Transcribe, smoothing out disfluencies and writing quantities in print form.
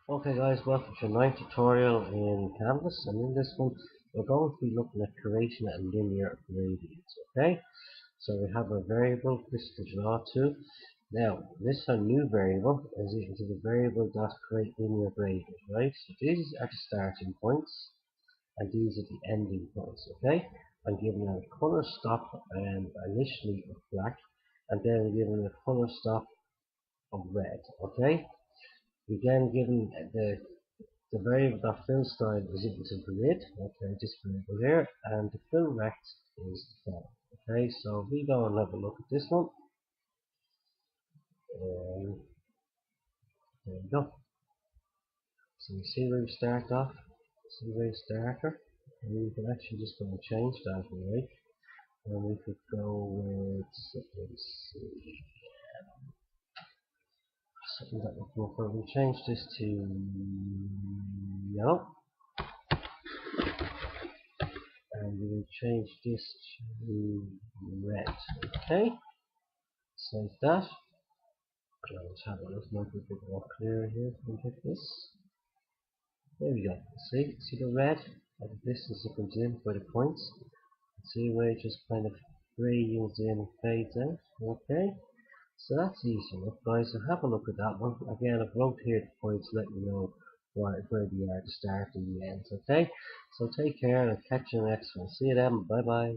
Okay guys, welcome to a ninth tutorial in Canvas, and in this one we're going to be looking at creating a linear gradient. Okay, so we have a variable this to draw to. Now this is a new variable is equal to the variable dot create linear gradient, right? So these are the starting points and these are the ending points. Okay, I'm giving it a color stop initially of black, and then I'm giving it a color stop of red. Okay, again given the variable of fill style is equal to grid, okay, this variable here, and the fill rect is the form. Okay, so we go and have a look at this one. There we go. So you see where we start off, see where we starter, and we can actually just go and change that if we like. And we could go with, let's see, something that would go for, we change this to yellow, and we will change this to red. Okay, save that. Let's have a look, might be a bit more clear here if we get this. There we go. See the red at the distance it comes in by the points. See where it just kind of gradients in and fades out. Okay, so that's easy enough, guys. So have a look at that one. Again, I've wrote here the points, let you know where they are, the start and the end. Okay, so take care and I'll catch you next one. See you then. Bye bye.